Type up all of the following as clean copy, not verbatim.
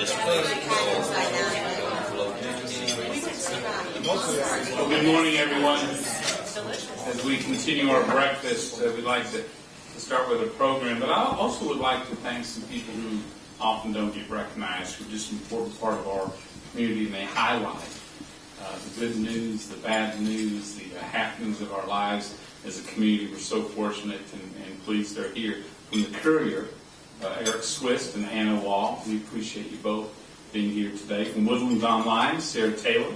Well, good morning, everyone. As we continue our breakfast, we'd like to start with a program, but I also would like to thank some people who often don't get recognized, who are just an important part of our community, and they highlight the good news, the bad news, the happenings of our lives as a community. We're so fortunate and pleased they're here. From the Courier, Eric Swist and Anna Wall, we appreciate you both being here today. From Woodlands Online, Sarah Taylor.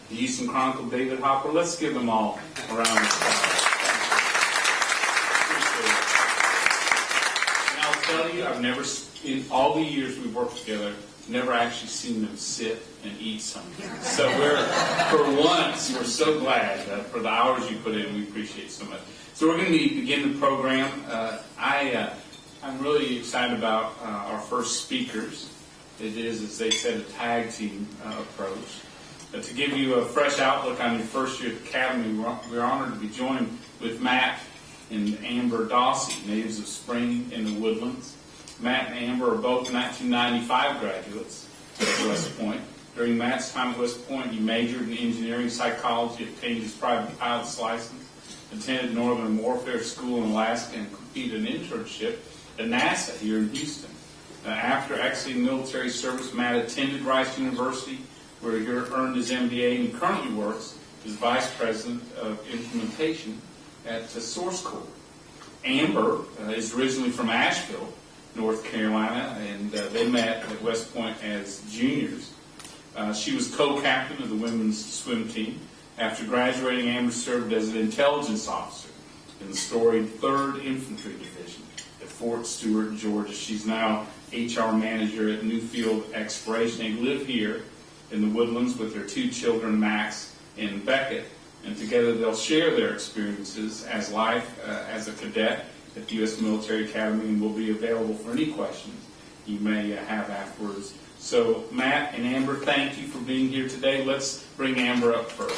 The Houston Chronicle, David Hopper. Let's give them all a round of applause. And I'll tell you, I've never, in all the years we've worked together, never actually seen them sit and eat something. So for once, we're so glad for the hours you put in. We appreciate so much. So we're going to begin the program. I'm really excited about our first speakers. It is, as they said, a tag team approach. To give you a fresh outlook on your first year at the Academy, we're honored to be joined with Matt and Amber Dossey, natives of Spring in the Woodlands. Matt and Amber are both 1995 graduates at West Point. During Matt's time at West Point, he majored in engineering psychology, obtained his private pilot's license, attended Northern Warfare School in Alaska, and completed an internship at NASA here in Houston. After exiting military service, Matt attended Rice University, where he earned his MBA, and he currently works as Vice President of Implementation at Source Corps. Amber is originally from Asheville, North Carolina, and they met at West Point as juniors. She was co-captain of the women's swim team. After graduating, Amber served as an intelligence officer in the storied 3rd Infantry Division at Fort Stewart, Georgia. She's now HR manager at Newfield Exploration. They live here in the Woodlands with their 2 children, Max and Beckett, and together they'll share their experiences as life as a cadet at the U.S. Military Academy, and will be available for any questions you may have afterwards. So, Matt and Amber, thank you for being here today. Let's bring Amber up first.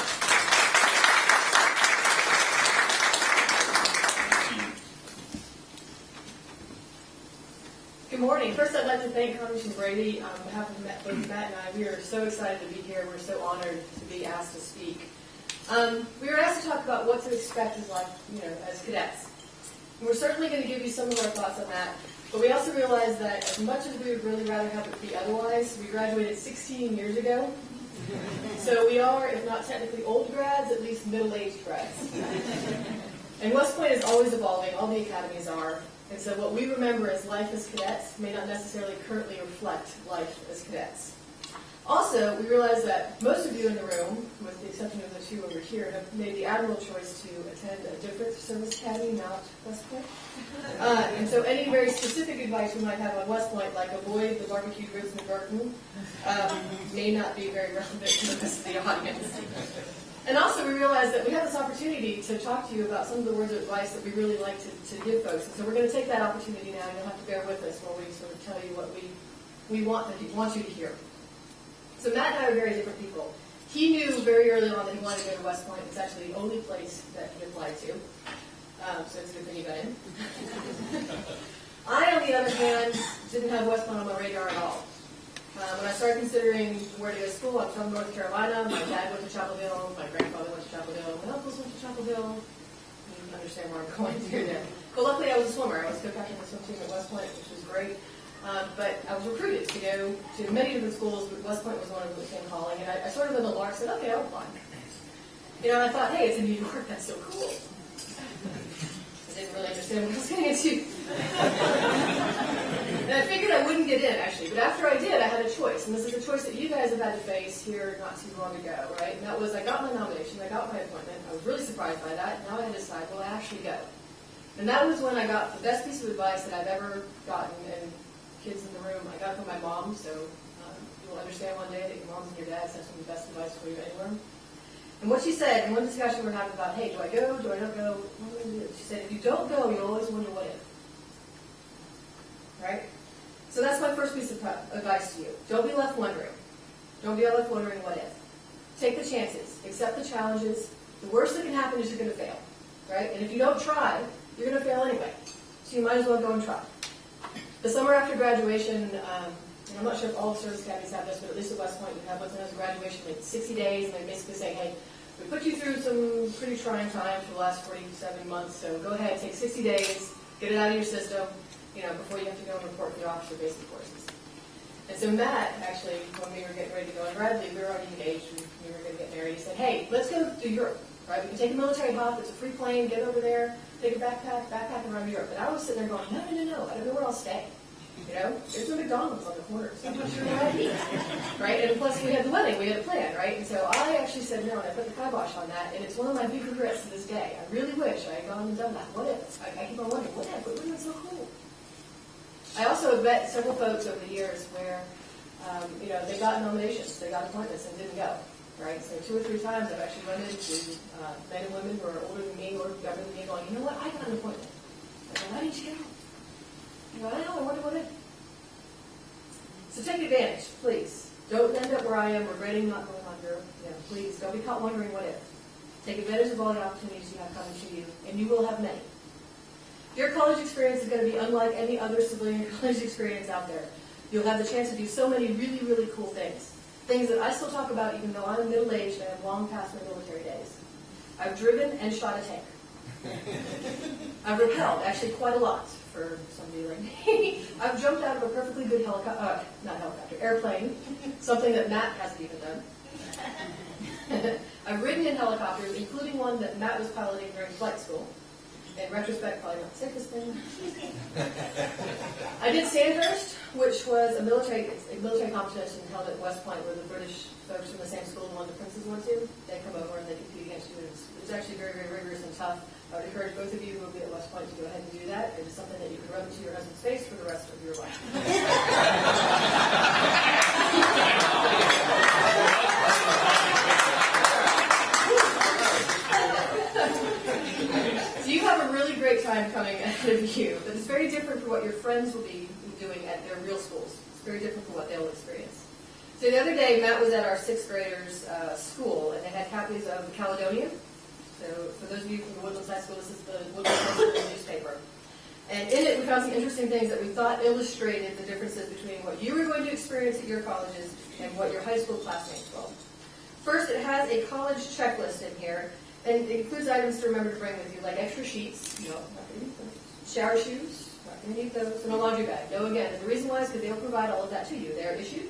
Good morning. First, I'd like to thank Congressman Brady on behalf of both Matt and I. We are so excited to be here. We're so honored to be asked to speak. We were asked to talk about what to expect as as cadets. And we're certainly going to give you some of our thoughts on that. But we also realize that as much as we would really rather have it be otherwise, we graduated 16 years ago. So we are, if not technically old grads, at least middle-aged grads. And West Point is always evolving. All the academies are. And so what we remember as life as cadets may not necessarily currently reflect life as cadets. Also, we realize that most of you in the room, with the exception of the 2 over here, have made the admirable choice to attend a different service academy, not West Point. And so any very specific advice we might have on West Point, like avoid the barbecued ribs McGurton, may not be very relevant to the rest of the audience. And also, we realize that we have this opportunity to talk to you about some of the words of advice that we really like to give folks. And so we're going to take that opportunity now, and you'll have to bear with us while we sort of tell you what we want you to hear. So Matt and I are very different people. He knew very early on that he wanted to go to West Point. It's actually the only place that he applied to. So it's a good thing he got in. I, on the other hand, didn't have West Point on my radar at all. When I started considering where to go to school, I'm from North Carolina. My dad went to Chapel Hill. My grandfather went to Chapel Hill. My uncles went to Chapel Hill. You can understand where I'm going through there. But luckily, I was a swimmer. I was co-captain of the swim team at West Point, which was great. But I was recruited to go to many different schools, but West Point was one of them that came calling. And I sort of in the lark said, okay, I'll apply. And I thought, hey, it's in New York. That's so cool. I didn't really understand what I was getting into. And I figured I wouldn't get in, actually. But after I did, I had a choice. And this is a choice that you guys have had to face here not too long ago, right? And that was, I got my nomination, I got my appointment. I was really surprised by that. Now I had to decide, will I actually go? And that was when I got the best piece of advice that I've ever gotten. And kids in the room, I got it from my mom, so you'll understand one day that your moms and your dads have some of the best advice for you anywhere. And what she said, in one discussion we were having about, hey, do I go, do I not go, what do I do? She said, if you don't go, you'll always wonder what if. Right? So that's my first piece of advice to you. Don't be left wondering. Don't be left wondering what if. Take the chances. Accept the challenges. The worst that can happen is you're going to fail. Right? And if you don't try, you're going to fail anyway. So you might as well go and try. The summer after graduation, I'm not sure if all service academies have this, but at least at West Point you have what's known as graduation, like 60 days, and they basically say, hey, we put you through some pretty trying times for the last 47 months, so go ahead, take 60 days, get it out of your system, before you have to go and report for your officer basic courses. And so Matt, actually, when we were getting ready to go on Bradley, we were already engaged, and we were going to get married. He said, hey, let's go to Europe, right? We can take a military hop, it's a free plane, get over there, take a backpack around Europe. And I was sitting there going, no, I don't know where I'll stay. There's a McDonald's on the corner, so I'm not sure where I'd be, right? And plus we had the wedding, we had a plan, right? And so I actually said no, and I put the kibosh on that, and it's one of my big regrets to this day. I really wish I had gone and done that. What if? I keep on wondering, what if? It would have been so cool. I also have met several folks over the years where, they got nominations, they got appointments and didn't go, right? So 2 or 3 times I've actually run into men and women who are older than me or younger than me going, you know what, I got an appointment. I go, why didn't you go? I don't know, I wonder what it is. So take advantage, please. Don't end up where I am, regretting not going on Europe. Please, don't be caught wondering what if. Take advantage of all the opportunities you have coming to you, and you will have many. Your college experience is going to be unlike any other civilian college experience out there. You'll have the chance to do so many really, really cool things. Things that I still talk about even though I'm middle-aged and I've long past my military days. I've driven and shot a tank. I've rappelled, actually quite a lot for somebody like me. I've jumped out of a perfectly good airplane, something that Matt hasn't even done. I've ridden in helicopters, including one that Matt was piloting during flight school. In retrospect, probably not the safest thing. I did Sandhurst, which was a military competition held at West Point where the British folks from the same school, the one the princes went to, they come over and they compete against students. It was actually very, very rigorous and tough. I would encourage both of you who will be at West Point to go ahead and do that. It is something that you can rub into your husband's face for the rest of your life. So you have a really great time coming ahead of you, but it's very different from what your friends will be doing at their real schools. It's very different from what they'll experience. So the other day, Matt was at our 6th graders' school, and they had copies of the Caledonia. So for those of you from the Woodlands High School, this is the Woodlands High School newspaper. And in it, we found some interesting things that we thought illustrated the differences between what you were going to experience at your colleges and what your high school classmates will. First, it has a college checklist in here, and it includes items to remember to bring with you, like extra sheets, not going to need those. Shower shoes, not going to need those, and a laundry bag. No, again, and the reason why is because they'll provide all of that to you. They're issued.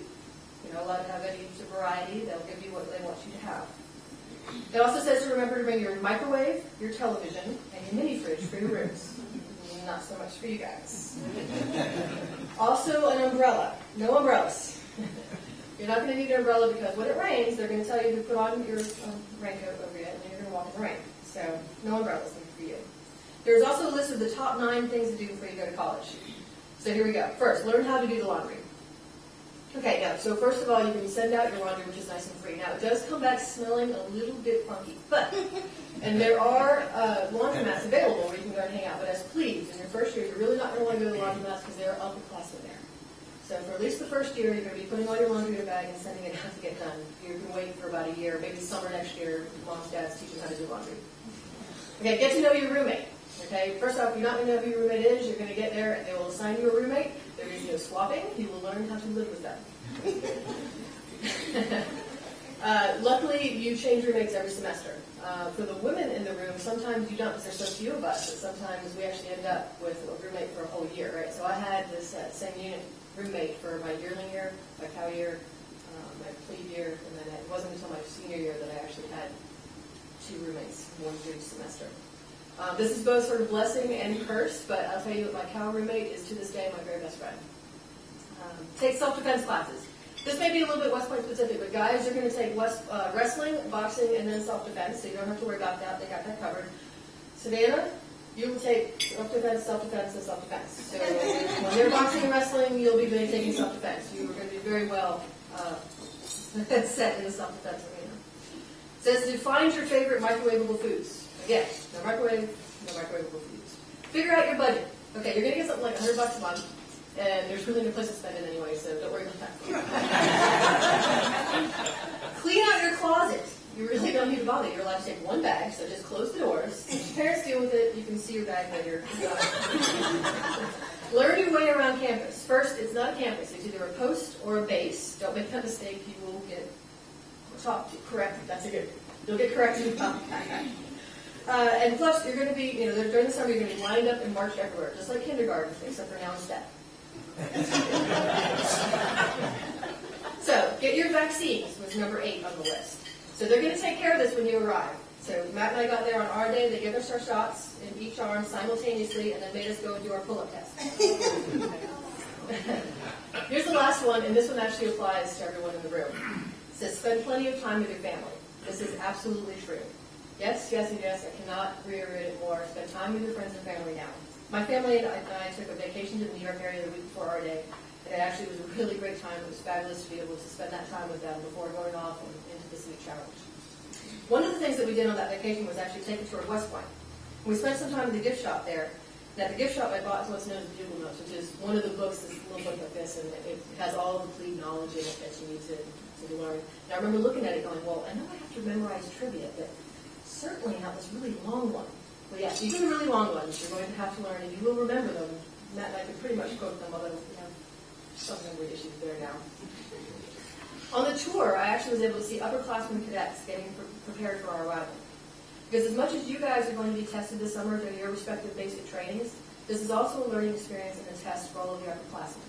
You're not allowed to have any variety. They'll give you what they want you to have. It also says to remember to bring your microwave, your television, and your mini fridge for your rooms. Not so much for you guys. Also, an umbrella. No umbrellas. You're not going to need an umbrella because when it rains, they're going to tell you to put on your raincoat over it, and you're going to walk in the rain. So, no umbrellas for you. There's also a list of the top 9 things to do before you go to college. So here we go. First, learn how to do the laundry. Okay, now, so first of all, you can send out your laundry, which is nice and free. Now, it does come back smelling a little bit funky, and there are laundromats available where you can go and hang out. But as plebes, in your first year, you're really not going to want to go to the laundromats because they're upperclassmen there. So for at least the first year, you're going to be putting all your laundry in a bag and sending it out to get done. You're going to wait for about a year, maybe summer next year, moms, dads teach them how to do laundry. Okay, get to know your roommate. Okay, first off, you're not going to know who your roommate is. You're going to get there and they will assign you a roommate. There is no swapping. You will learn how to live with them. Luckily, you change roommates every semester. For the women in the room, sometimes you don't because there's so few of us, but sometimes we actually end up with a roommate for a whole year, right? So I had this same unit roommate for my yearling year, my cow year, my plebe year, and then it wasn't until my senior year that I actually had 2 roommates, 1 for each semester. This is both sort of blessing and curse, but I'll tell you that my cow roommate is to this day my very best friend. Take self-defense classes. This may be a little bit West Point specific, but guys, you're going to take wrestling, boxing, and then self-defense, so you don't have to worry about that. They got that covered. Savannah, you will take self-defense, self-defense, and self-defense. So when they're boxing and wrestling, you'll be taking self-defense. You are going to be very well set in the self-defense arena. It says to find your favorite microwavable foods. Again, no microwave, no microwavable foods. Figure out your budget. Okay, you're going to get something like $100 a month. And there's really no place to spend it anyway, so don't worry about that. Clean out your closet. You really don't need to bother. You're allowed to take 1 bag, so just close the doors. Let your parents deal with it. You can see your bag later. Learn your way around campus. First, it's not a campus. It's either a post or a base. Don't make that mistake. You will get corrected. That's a good. You'll get corrected about that. And plus, you're going to be, during the summer, you're going to be lined up and marched everywhere, just like kindergarten, except for now instead. So, get your vaccines was number 8 on the list. So they're going to take care of this when you arrive. So Matt and I got there on our day. They gave us our shots in each arm simultaneously and then made us go and do our pull-up test. Here's the last one, and this one actually applies to everyone in the room. It says, spend plenty of time with your family. This is absolutely true. Yes, yes, and yes. I cannot reiterate it more. Spend time with your friends and family now. My family and I took a vacation to the New York area the week before our day, and it actually was a really great time. It was fabulous to be able to spend that time with them before going off and into the Sweet Challenge. One of the things that we did on that vacation was actually take a tour of West Point. We spent some time in the gift shop there. And at the gift shop, I bought what's known as Bugle Notes, which is one of the books, this little book like this, and it has all of the plebe knowledge in it that you need to learn. And I remember looking at it going, well, I know I have to memorize trivia, but certainly not this really long one. Well, yes, these are the really long ones you're going to have to learn, and you will remember them. Matt and I can pretty much quote them, although we have some memory issues there now. On the tour, I actually was able to see upperclassmen cadets getting prepared for our arrival. Because as much as you guys are going to be tested this summer during your respective basic trainings, this is also a learning experience and a test for all of the upperclassmen.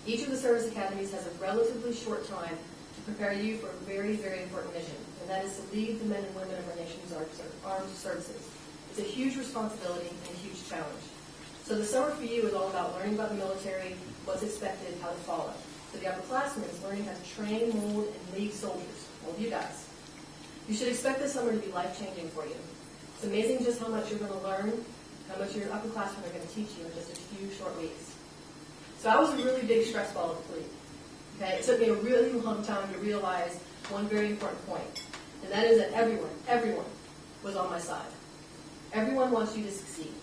Each of the service academies has a relatively short time to prepare you for a very, very important mission, and that is to lead the men and women of our nation's armed services. It's a huge responsibility and a huge challenge. So the summer for you is all about learning about the military, what's expected, how to follow. For the upperclassmen, is learning how to train, mold, and lead soldiers, all of you guys. You should expect this summer to be life-changing for you. It's amazing just how much you're going to learn, how much your upperclassmen are going to teach you in just a few short weeks. So I was a really big stress ball of the fleet. Okay? It took me a really long time to realize one very important point, and that is that everyone was on my side. Everyone wants you to succeed,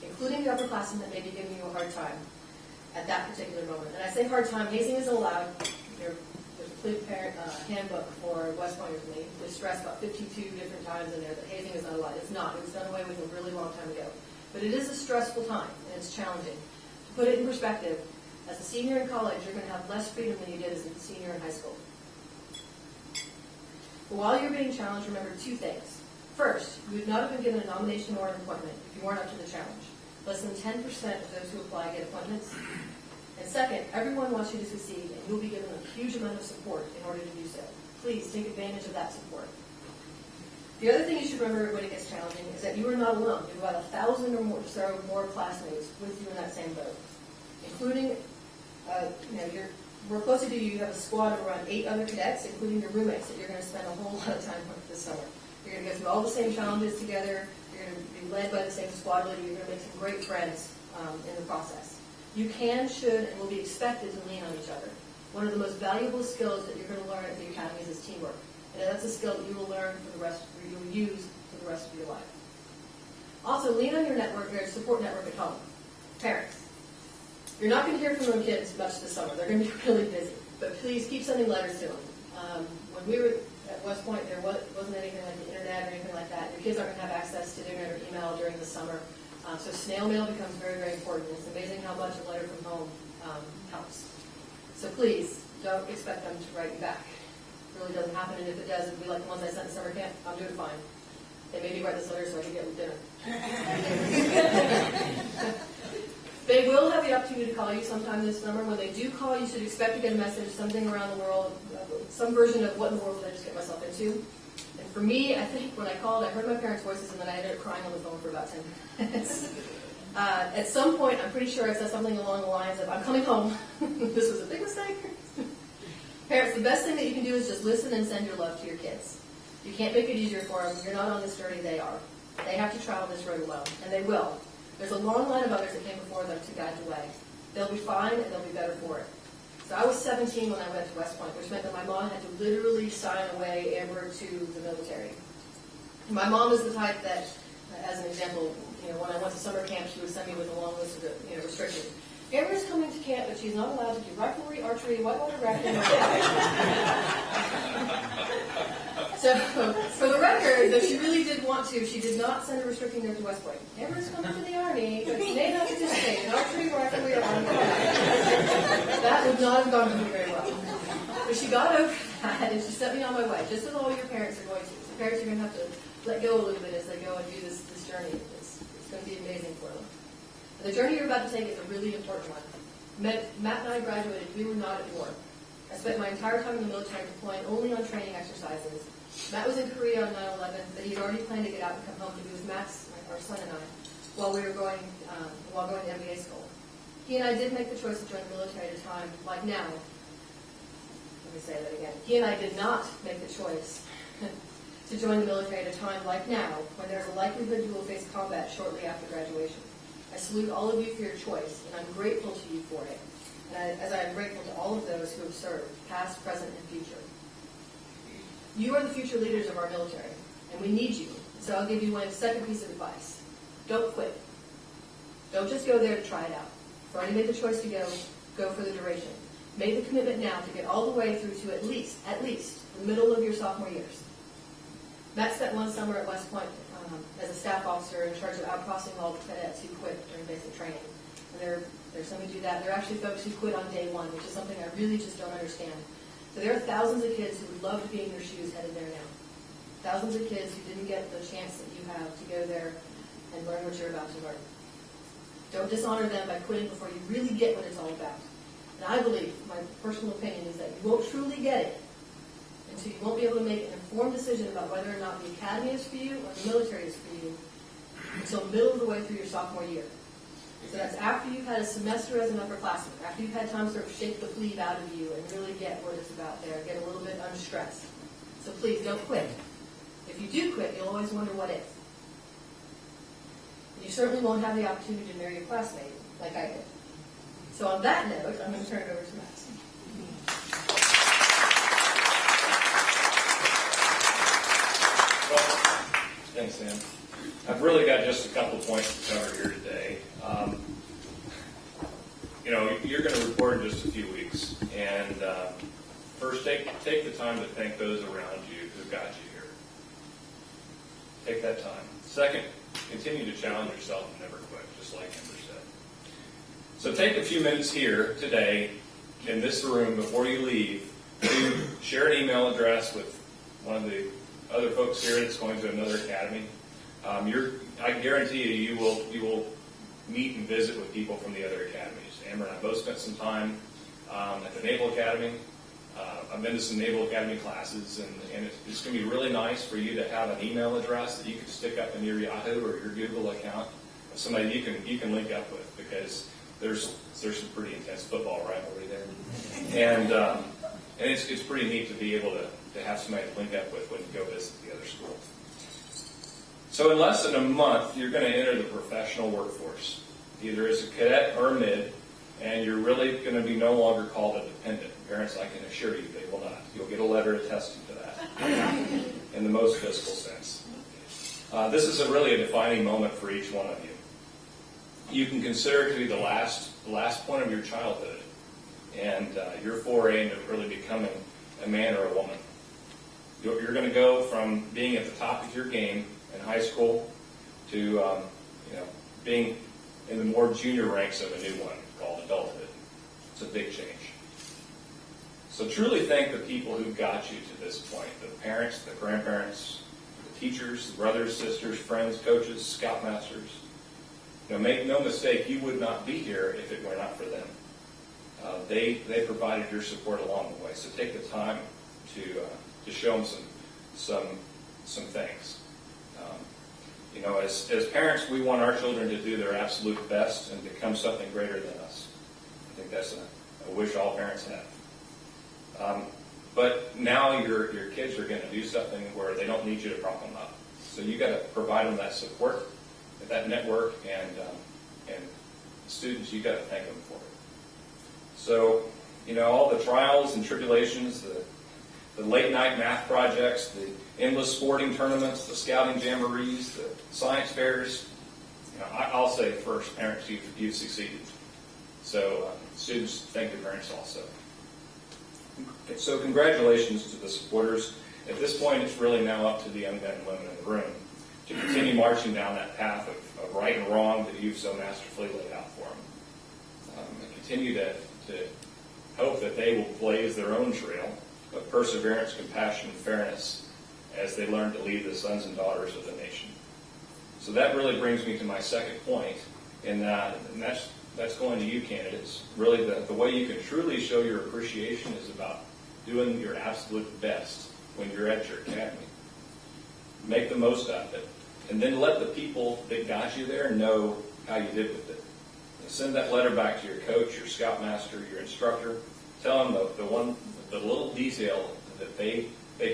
including the upperclassmen that may be giving you a hard time at that particular moment. And I say hard time, hazing isn't allowed. There's a fleet parent handbook for West Pointers, and they stress about 52 different times in there that hazing is not allowed. It's not. It was done away with a really long time ago. But it is a stressful time, and it's challenging. To put it in perspective, as a senior in college, you're going to have less freedom than you did as a senior in high school. But while you're being challenged, remember 2 things. First, you would not have been given a nomination or an appointment if you weren't up to the challenge. Less than 10% of those who apply get appointments. And second, everyone wants you to succeed, and you'll be given a huge amount of support in order to do so. Please take advantage of that support. The other thing you should remember when it gets challenging is that you are not alone. You have about 1,000 or more classmates with you in that same boat, including, we're closer to you. You have a squad of around 8 other cadets, including your roommates that you're going to spend a whole lot of time with this summer. You're going to go through all the same challenges together. You're going to be led by the same squad leader. You're going to make some great friends in the process. You can, should, and will be expected to lean on each other. One of the most valuable skills that you're going to learn at the academies is teamwork. And that's a skill that you will learn for the rest, or you'll use for the rest of your life. Also, lean on your network, your support network at home. Parents. You're not going to hear from them kids much this summer. They're going to be really busy. But please keep sending letters to them. When we were at West Point, there wasn't anything like the internet or anything like that. Your kids aren't going to have access to the internet or email during the summer. So snail mail becomes very, very important. It's amazing how much a letter from home helps. So please, don't expect them to write you back. It really doesn't happen, and if it does, it'll be like the ones I sent in summer camp. I'm doing fine. They made me write this letter so I could get with dinner. They will have the opportunity to call you sometime this summer. When they do call, you should expect to get a message, something around the world, some version of what in the world did I just get myself into. And for me, I think when I called, I heard my parents' voices, and then I ended up crying on the phone for about 10 minutes. At some point, I'm pretty sure I said something along the lines of, I'm coming home. This was a big mistake. Parents, the best thing that you can do is just listen and send your love to your kids. You can't make it easier for them. You're not on this journey, they are. They have to travel this road alone, and they will. There's a long line of others that came before them to guide the way. They'll be fine, and they'll be better for it. So I was 17 when I went to West Point, which meant that my mom had to literally sign away Amber to the military. My mom is the type that, as an example, when I went to summer camp, she would send me with a long list of restrictions. Amber's coming to camp, but she's not allowed to do riflery, archery, whitewater rafting, or So, for the record, though she really did want to, she did not send a restricting note to West Point. Amber's coming to the Army, but she may not participate in archery, riflery, or on that would not have gone very well. But she got over that, and she sent me on my way, just as all your parents are going to. So parents are going to have to let go a little bit as they go and do this journey. It's going to be amazing for them. And the journey you're about to take is a really important one. Matt and I graduated. We were not at war. I spent my entire time in the military deploying only on training exercises. Matt was in Korea on 9/11, but he'd already planned to get out and come home to be with Max, our son, and I, while we were going to MBA school. He and I did make the choice to join the military at a time like now. Let me say that again. He and I did not make the choice to join the military at a time like now, when there's a likelihood you will face combat shortly after graduation. I salute all of you for your choice, and I'm grateful to you for it, as I am grateful to all of those who have served, past, present, and future. You are the future leaders of our military, and we need you. So I'll give you one second piece of advice. Don't quit. Don't just go there to try it out. If you've already made the choice to go for the duration. Make the commitment now to get all the way through to at least the middle of your sophomore years. Matt spent one summer at West Point as a staff officer in charge of outcrossing all the cadets who quit during basic training. And there's some who do that. There are actually folks who quit on day one, which is something I really just don't understand. So there are thousands of kids who would love to be in your shoes headed there now. Thousands of kids who didn't get the chance that you have to go there and learn what you're about to learn. Don't dishonor them by quitting before you really get what it's all about. And I believe, my personal opinion is that you won't truly get it until you won't be able to make an informed decision about whether or not the academy is for you or the military is for you until middle of the way through your sophomore year. So that's after you've had a semester as an upperclassman, after you've had time to sort of shake the fleet out of you and really get what it's about there, get a little bit unstressed. So please don't quit. If you do quit, you'll always wonder what if. And you certainly won't have the opportunity to marry your classmate like I did. So on that note, I'm going to turn it over to Max. Thanks, Sam. I've really got just a couple of points to cover here today. You're going to report in just a few weeks, and first, take the time to thank those around you who got you here. Take that time. Second, continue to challenge yourself and never quit, just like Amber said. So take a few minutes here today in this room before you leave to share an email address with one of the other folks here that's going to another academy. I guarantee you will meet and visit with people from the other academies. Amber and I both spent some time at the Naval Academy. I've been to some Naval Academy classes, and it's going to be really nice for you to have an email address that you can stick up in your Yahoo or your Google account of somebody you can link up with, because there's some pretty intense football rivalry there, and it's pretty neat to be able to have somebody to link up with when you go visit the other school. So in less than a month, you're going to enter the professional workforce, either as a cadet or a mid, and you're really going to be no longer called a dependent. Parents, I can assure you, they will not. You'll get a letter attesting to that in the most physical sense. This is really a defining moment for each one of you. You can consider it to be the last point of your childhood, and your foray into really becoming a man or a woman. You're going to go from being at the top of your game in high school to being in the more junior ranks of a new one called adulthood. It's a big change. So truly thank the people who got you to this point, the parents, the grandparents, the teachers, the brothers, sisters, friends, coaches, scoutmasters. Make no mistake, you would not be here if it were not for them. They provided your support along the way. So take the time to show them some thanks. As parents, we want our children to do their absolute best and become something greater than us. I think that's a wish all parents have. But now your kids are going to do something where they don't need you to prop them up. So you got to provide them that support, that network, and students, you got to thank them for it. So, all the trials and tribulations, the late night math projects, the endless sporting tournaments, the scouting jamborees, the science fairs, I'll say first, parents, you've succeeded. So students, thank your parents also. So congratulations to the supporters. At this point, it's really now up to the young men and women in the room to continue marching down that path of right and wrong that you've so masterfully laid out for them. And continue to hope that they will blaze their own trail of perseverance, compassion, and fairness as they learn to lead the sons and daughters of the nation. So that really brings me to my second point, and that's going to you, candidates. Really, the way you can truly show your appreciation is about doing your absolute best when you're at your academy. Make the most of it, and then let the people that got you there know how you did with it. Send that letter back to your coach, your scoutmaster, your instructor. Tell them the little detail that they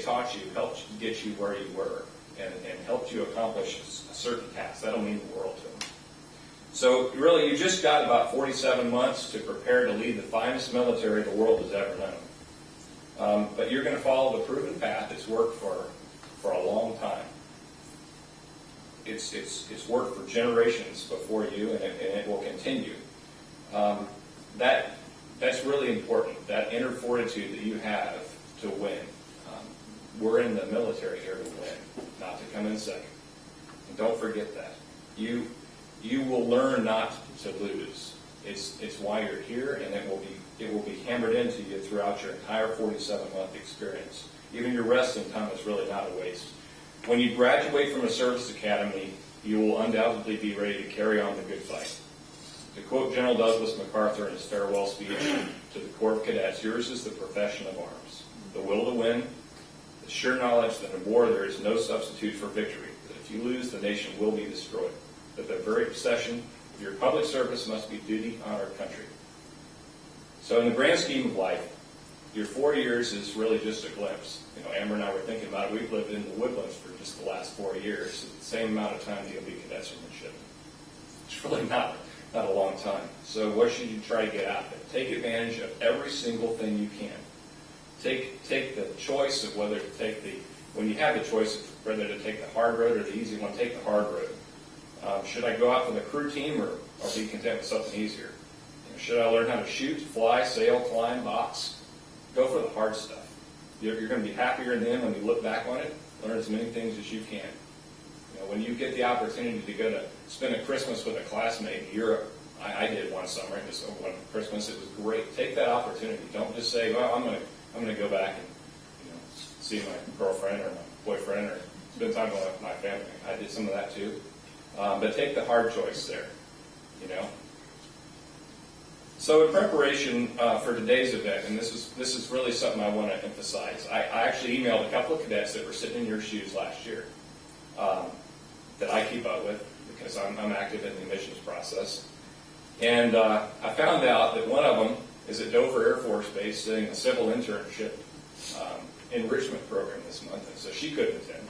taught you helped get you where you were and helped you accomplish a certain task. That'll mean the world to them. So really, you just got about 47 months to prepare to lead the finest military the world has ever known. But you're going to follow the proven path. It's worked for a long time. It's worked for generations before you, and it will continue. That's really important, that inner fortitude that you have to win. We're in the military here to win, not to come in second. And don't forget that. You will learn not to lose. It's why you're here, and it will be hammered into you throughout your entire 47-month experience. Even your resting time is really not a waste. When you graduate from a service academy, you will undoubtedly be ready to carry on the good fight. To quote General Douglas MacArthur in his farewell speech to the Corps of Cadets, yours is the profession of arms, the will to win, the sure knowledge that in war there is no substitute for victory, that if you lose, the nation will be destroyed, that the very obsession of your public service must be duty, honor, country. So in the grand scheme of life, your 4 years is really just a glimpse. Amber and I were thinking about it. We've lived in the Woodlands for just the last 4 years, the same amount of time that you'll be cadets or midshipmen. It's really not a long time. So what should you try to get out of it? Take advantage of every single thing you can. Take the choice of whether to take when you have the choice of whether to take the hard road or the easy one, take the hard road. Should I go out for the crew team or be content with something easier? Should I learn how to shoot, fly, sail, climb, box? Go for the hard stuff. You're going to be happier in the end when you look back on it. Learn as many things as you can. When you get the opportunity to go to spend a Christmas with a classmate in Europe, I did one summer. It was one Christmas. It was great. Take that opportunity. Don't just say, "Well, I'm going to go back and see my girlfriend or my boyfriend or spend time with my family." I did some of that too. But take the hard choice there. So in preparation for today's event, and this is really something I want to emphasize, I actually emailed a couple of cadets that were sitting in your shoes last year that I keep up with because I'm active in the admissions process. And I found out that one of them is at Dover Air Force Base doing a civil internship enrichment program this month, and so she couldn't attend.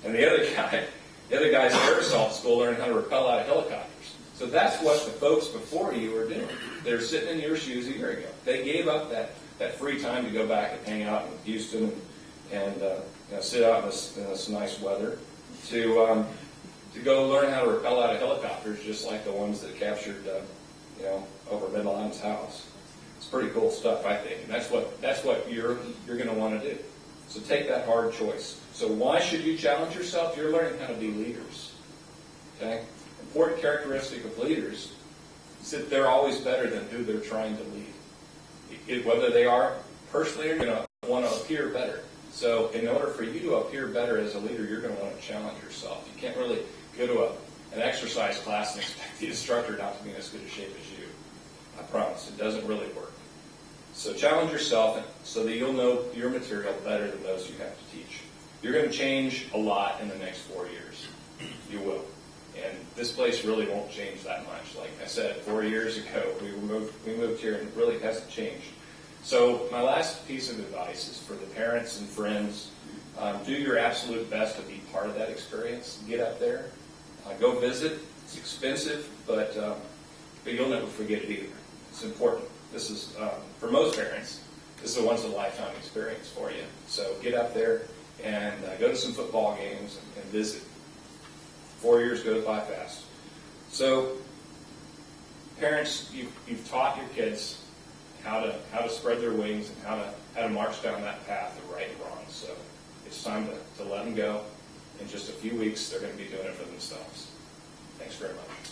And the other guy's at air assault school learning how to rappel out of helicopters. So that's what the folks before you are doing. They're sitting in your shoes a year ago. They gave up that free time to go back and hang out in Houston and sit out in this nice weather to go learn how to rappel out of helicopters, just like the ones that captured over Bin Laden's house. It's pretty cool stuff, I think, and that's what you're going to want to do. So take that hard choice. So why should you challenge yourself? You're learning how to be leaders. Okay. Important characteristic of leaders is that they're always better than who they're trying to lead. Whether they are personally, you're going to want to appear better. So in order for you to appear better as a leader, you're going to want to challenge yourself. You can't really go to an exercise class and expect the instructor not to be in as good a shape as you. I promise, it doesn't really work. So challenge yourself so that you'll know your material better than those you have to teach. You're going to change a lot in the next 4 years. You will. And this place really won't change that much. Like I said, 4 years ago, we moved here and it really hasn't changed. So my last piece of advice is for the parents and friends, do your absolute best to be part of that experience. Get up there. Go visit. It's expensive, but you'll never forget it either. It's important. This is, for most parents, this is a once-in-a-lifetime experience for you. So get up there and go to some football games and visit. 4 years goes by fast. So, parents, you've taught your kids how to spread their wings and how to march down that path of right and wrong. So, It's time to let them go. In just a few weeks, they're going to be doing it for themselves. Thanks very much.